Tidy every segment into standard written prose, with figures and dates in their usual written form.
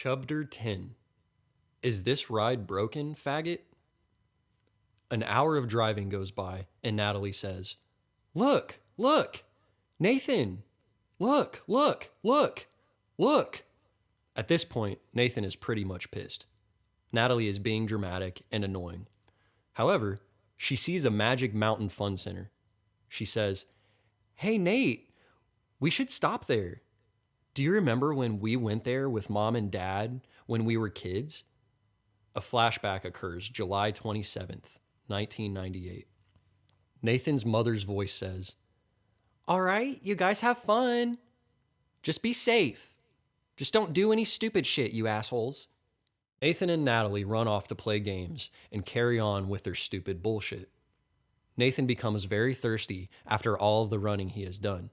Chubder 10. Is this ride broken, faggot? An hour of driving goes by, and Natalie says, Look, look, Nathan, look, look, look, look. At this point, Nathan is pretty much pissed. Natalie is being dramatic and annoying. However, she sees a Magic Mountain Fun Center. She says, Hey, Nate, we should stop there. Do you remember when we went there with Mom and Dad when we were kids? A flashback occurs July 27th, 1998. Nathan's mother's voice says, All right, you guys have fun. Just be safe. Just don't do any stupid shit, you assholes. Nathan and Natalie run off to play games and carry on with their stupid bullshit. Nathan becomes very thirsty after all of the running he has done.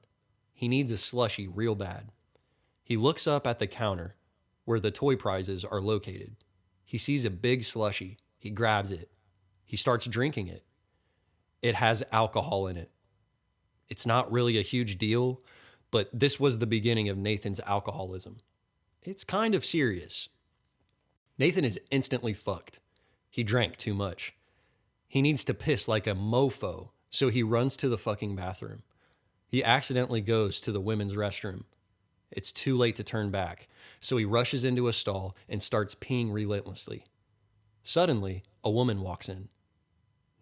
He needs a slushie real bad. He looks up at the counter where the toy prizes are located. He sees a big slushie. He grabs it. He starts drinking it. It has alcohol in it. It's not really a huge deal, but this was the beginning of Nathan's alcoholism. It's kind of serious. Nathan is instantly fucked. He drank too much. He needs to piss like a mofo, so he runs to the fucking bathroom. He accidentally goes to the women's restroom. It's too late to turn back, so he rushes into a stall and starts peeing relentlessly. Suddenly, a woman walks in.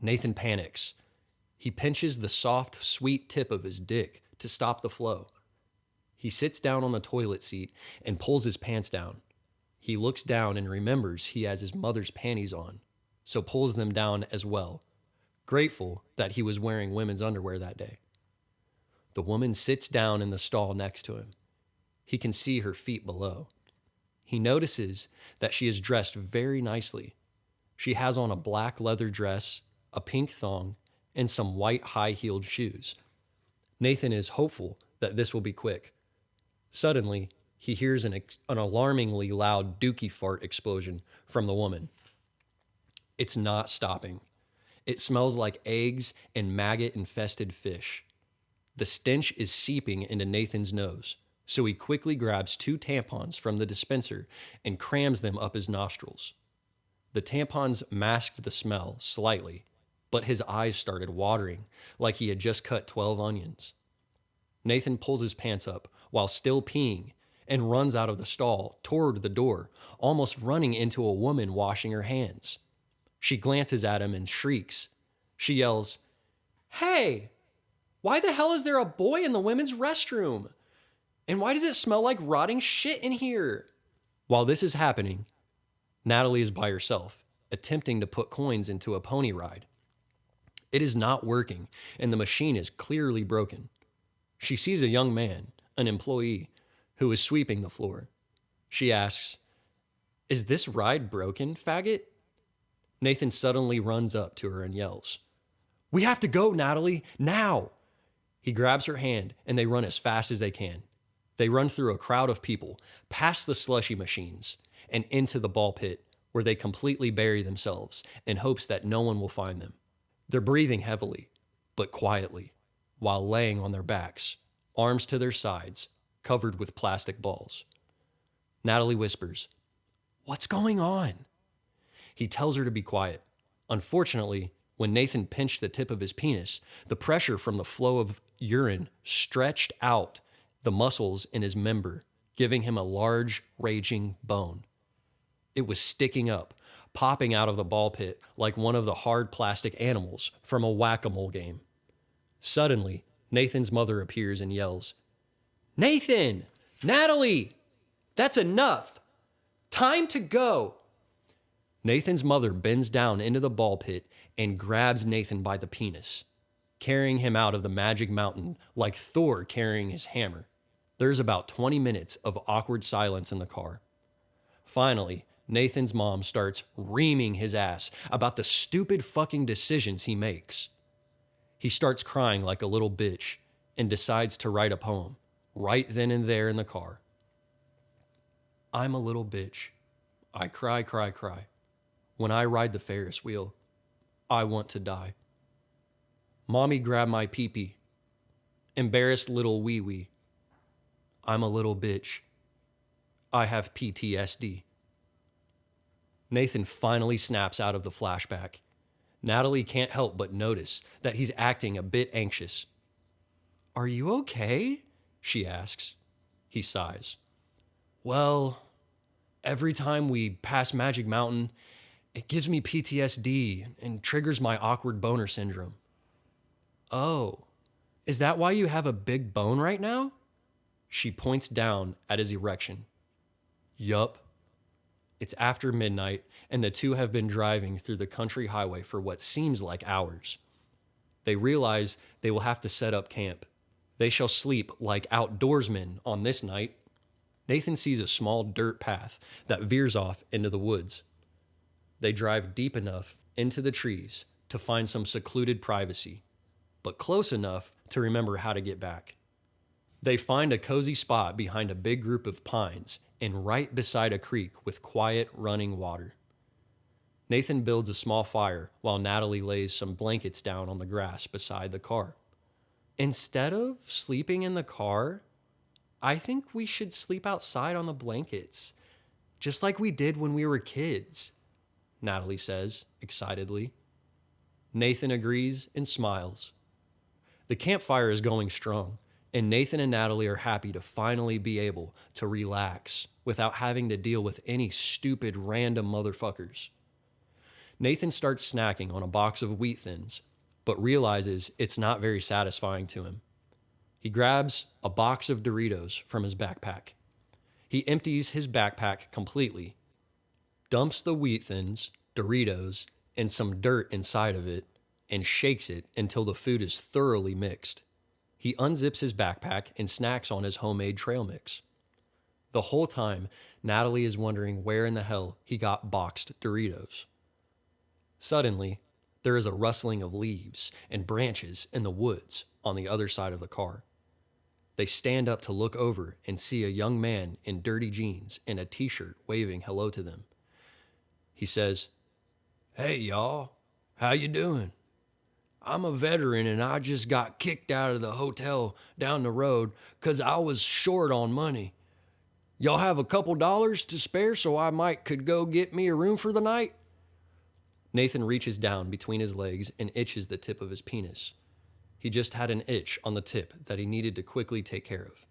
Nathan panics. He pinches the soft, sweet tip of his dick to stop the flow. He sits down on the toilet seat and pulls his pants down. He looks down and remembers he has his mother's panties on, so pulls them down as well, grateful that he was wearing women's underwear that day. The woman sits down in the stall next to him. He can see her feet below. He notices that she is dressed very nicely. She has on a black leather dress, a pink thong, and some white high-heeled shoes. Nathan is hopeful that this will be quick. Suddenly, he hears an alarmingly loud dookie fart explosion from the woman. It's not stopping. It smells like eggs and maggot-infested fish. The stench is seeping into Nathan's nose, so he quickly grabs 2 tampons from the dispenser and crams them up his nostrils. The tampons masked the smell slightly, but his eyes started watering like he had just cut 12 onions. Nathan pulls his pants up while still peeing and runs out of the stall toward the door, almost running into a woman washing her hands. She glances at him and shrieks. She yells, Hey, why the hell is there a boy in the women's restroom? And why does it smell like rotting shit in here? While this is happening, Natalie is by herself, attempting to put coins into a pony ride. It is not working, and the machine is clearly broken. She sees a young man, an employee, who is sweeping the floor. She asks, Is this ride broken, faggot? Nathan suddenly runs up to her and yells, We have to go, Natalie, now! He grabs her hand, and they run as fast as they can. They run through a crowd of people, past the slushy machines, and into the ball pit, where they completely bury themselves in hopes that no one will find them. They're breathing heavily, but quietly, while laying on their backs, arms to their sides, covered with plastic balls. Natalie whispers, What's going on? He tells her to be quiet. Unfortunately, when Nathan pinched the tip of his penis, the pressure from the flow of urine stretched out the muscles in his member, giving him a large, raging bone. It was sticking up, popping out of the ball pit like one of the hard plastic animals from a whack-a-mole game. Suddenly, Nathan's mother appears and yells, Nathan! Natalie! That's enough! Time to go! Nathan's mother bends down into the ball pit and grabs Nathan by the penis, carrying him out of the magic mountain like Thor carrying his hammer. There's about 20 minutes of awkward silence in the car. Finally, Nathan's mom starts reaming his ass about the stupid fucking decisions he makes. He starts crying like a little bitch and decides to write a poem right then and there in the car. I'm a little bitch. I cry, cry, cry. When I ride the Ferris wheel, I want to die. Mommy grabbed my pee-pee. Embarrassed little wee-wee. I'm a little bitch. I have PTSD. Nathan finally snaps out of the flashback. Natalie can't help but notice that he's acting a bit anxious. Are you okay? She asks. He sighs. Well, every time we pass Magic Mountain, it gives me PTSD and triggers my awkward boner syndrome. Oh, is that why you have a big bone right now? She points down at his erection. Yup. It's after midnight, and the two have been driving through the country highway for what seems like hours. They realize they will have to set up camp. They shall sleep like outdoorsmen on this night. Nathan sees a small dirt path that veers off into the woods. They drive deep enough into the trees to find some secluded privacy, but close enough to remember how to get back. They find a cozy spot behind a big group of pines and right beside a creek with quiet running water. Nathan builds a small fire while Natalie lays some blankets down on the grass beside the car. Instead of sleeping in the car, I think we should sleep outside on the blankets, just like we did when we were kids, Natalie says excitedly. Nathan agrees and smiles. The campfire is going strong, and Nathan and Natalie are happy to finally be able to relax without having to deal with any stupid random motherfuckers. Nathan starts snacking on a box of wheat thins, but realizes it's not very satisfying to him. He grabs a box of Doritos from his backpack. He empties his backpack completely, dumps the wheat thins, Doritos, and some dirt inside of it, and shakes it until the food is thoroughly mixed. He unzips his backpack and snacks on his homemade trail mix. The whole time, Natalie is wondering where in the hell he got boxed Doritos. Suddenly, there is a rustling of leaves and branches in the woods on the other side of the car. They stand up to look over and see a young man in dirty jeans and a t-shirt waving hello to them. He says, "Hey, y'all. How you doing? I'm a veteran and I just got kicked out of the hotel down the road 'cause I was short on money. Y'all have a couple dollars to spare so I could go get me a room for the night?" Nathan reaches down between his legs and itches the tip of his penis. He just had an itch on the tip that he needed to quickly take care of.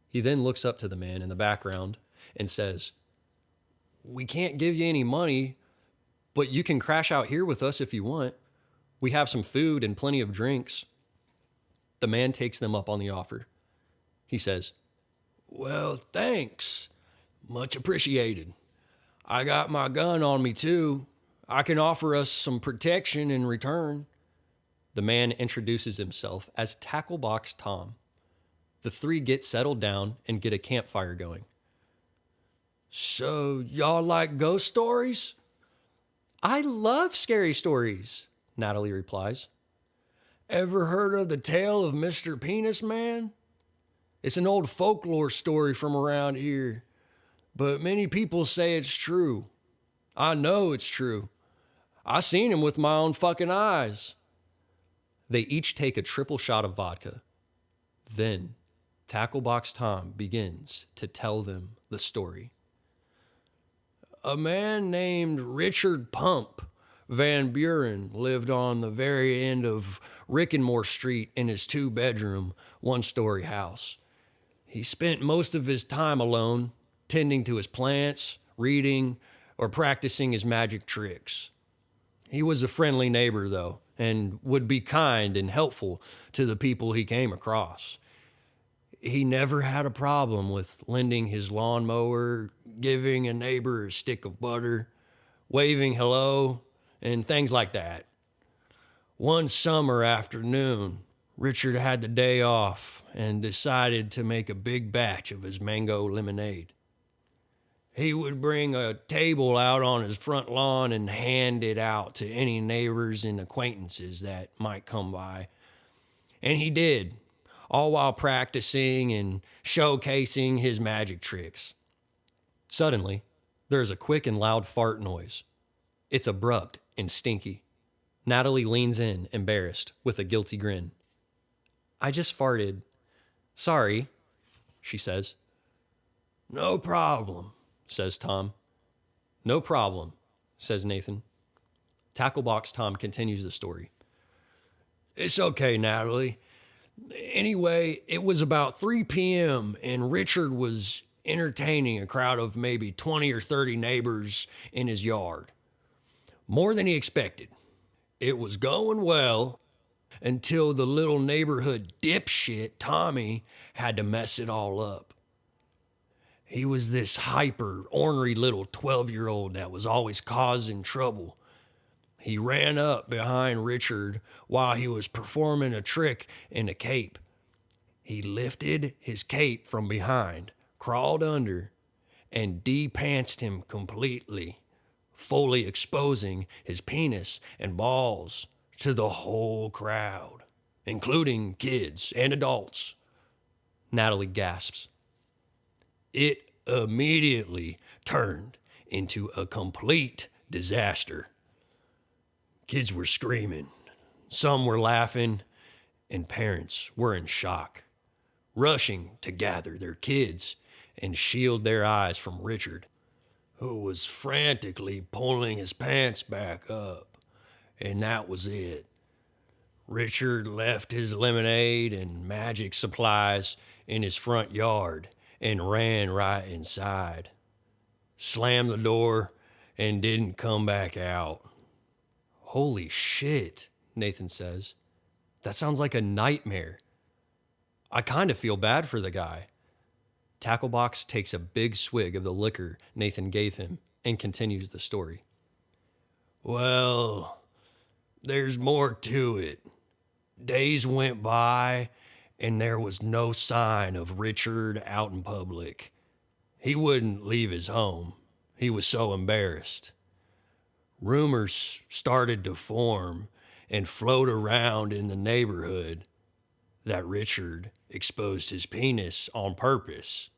He then looks up to the man in the background and says, "We can't give you any money, but you can crash out here with us if you want. We have some food and plenty of drinks." The man takes them up on the offer. He says, "Well, thanks. Much appreciated. I got my gun on me too. I can offer us some protection in return." The man introduces himself as Tacklebox Tom. The three get settled down and get a campfire going. "So, y'all like ghost stories?" "I love scary stories," Natalie replies. "Ever heard of the tale of Mr. Penis Man? It's an old folklore story from around here, but many people say it's true. I know it's true. I seen him with my own fucking eyes." They each take a triple shot of vodka. Then, Tacklebox Tom begins to tell them the story. "A man named Richard Pump Van Buren lived on the very end of Rickenmore Street in his 2-bedroom, 1-story house. He spent most of his time alone, tending to his plants, reading, or practicing his magic tricks. He was a friendly neighbor, though, and would be kind and helpful to the people he came across. He never had a problem with lending his lawnmower, giving a neighbor a stick of butter, waving hello, and things like that. One summer afternoon, Richard had the day off and decided to make a big batch of his mango lemonade. He would bring a table out on his front lawn and hand it out to any neighbors and acquaintances that might come by. And he did, all while practicing and showcasing his magic tricks. Suddenly, there is a quick and loud fart noise. It's abrupt and stinky. Natalie leans in, embarrassed, with a guilty grin. "I just farted. Sorry," she says. No problem, says Tom. No problem, says Nathan. Tacklebox Tom continues the story. It's okay, Natalie. Anyway, it was about 3 p.m., and Richard was entertaining a crowd of maybe 20 or 30 neighbors in his yard. More than he expected. It was going well until the little neighborhood dipshit Tommy had to mess it all up. He was this hyper, ornery little 12-year-old that was always causing trouble. He ran up behind Richard while he was performing a trick in a cape. He lifted his cape from behind, crawled under, and de-pantsed him completely, fully exposing his penis and balls to the whole crowd, including kids and adults. Natalie gasps. It immediately turned into a complete disaster. Kids were screaming, some were laughing, and parents were in shock, rushing to gather their kids and shield their eyes from Richard, who was frantically pulling his pants back up. And that was it. Richard left his lemonade and magic supplies in his front yard and ran right inside, slammed the door, and didn't come back out. Holy shit, Nathan says. That sounds like a nightmare. I kind of feel bad for the guy. Tacklebox takes a big swig of the liquor Nathan gave him and continues the story. Well, there's more to it. Days went by, and there was no sign of Richard out in public. He wouldn't leave his home. He was so embarrassed. Rumors started to form and float around in the neighborhood that Richard exposed his penis on purpose.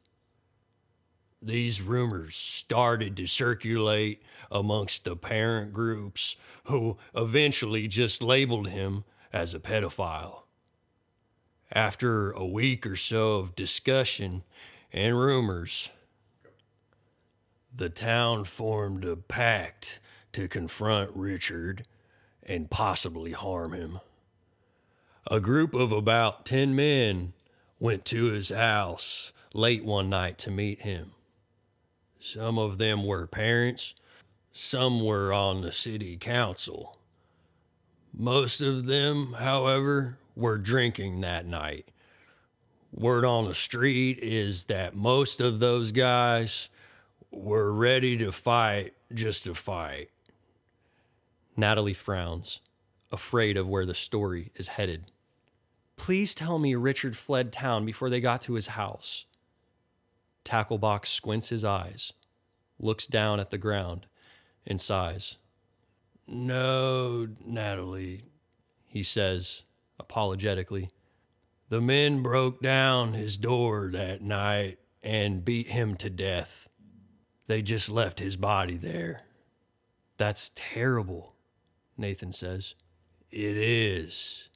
These rumors started to circulate amongst the parent groups, who eventually just labeled him as a pedophile. After a week or so of discussion and rumors, the town formed a pact to confront Richard and possibly harm him. A group of about 10 men went to his house late one night to meet him. Some of them were parents, some were on the city council. Most of them, however, were drinking that night. Word on the street is that most of those guys were ready to fight just to fight. Natalie frowns, afraid of where the story is headed. Please tell me Richard fled town before they got to his house. Tacklebox squints his eyes, looks down at the ground, and sighs. No, Natalie, he says, apologetically. The men broke down his door that night and beat him to death. They just left his body there. That's terrible, Nathan says. It is,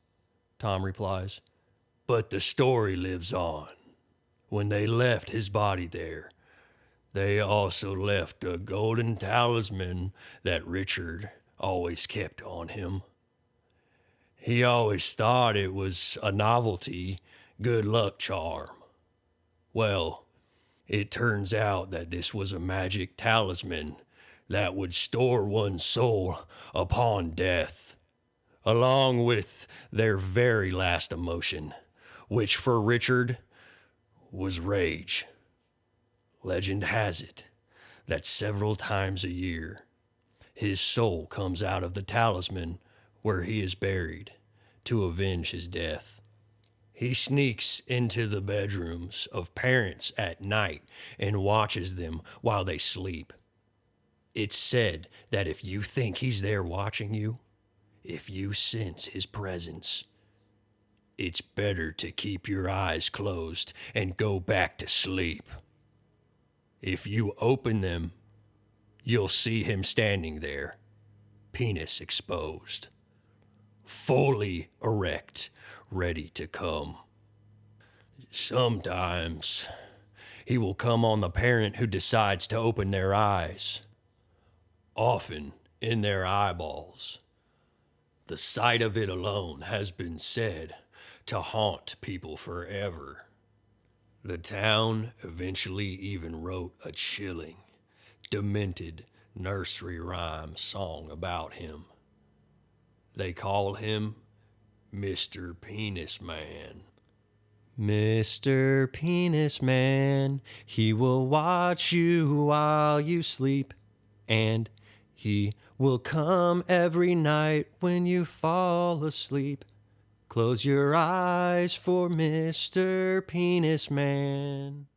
Tom replies. But the story lives on. When they left his body there, they also left a golden talisman that Richard always kept on him. He always thought it was a novelty, good luck charm. Well, it turns out that this was a magic talisman that would store one's soul upon death, along with their very last emotion, which for Richard was rage. Legend has it that several times a year, his soul comes out of the talisman where he is buried to avenge his death. He sneaks into the bedrooms of parents at night and watches them while they sleep. It's said that if you think he's there watching you, if you sense his presence, it's better to keep your eyes closed and go back to sleep. If you open them, you'll see him standing there, penis exposed, fully erect, ready to come. Sometimes He will come on the parent who decides to open their eyes, often in their eyeballs. The sight of it alone has been said to haunt people forever. The town eventually even wrote a chilling, demented nursery rhyme song about him. They call him Mr. Penis Man. Mr. Penis Man, he will watch you while you sleep, and he will come every night when you fall asleep. Close your eyes for Mr. Penis Man.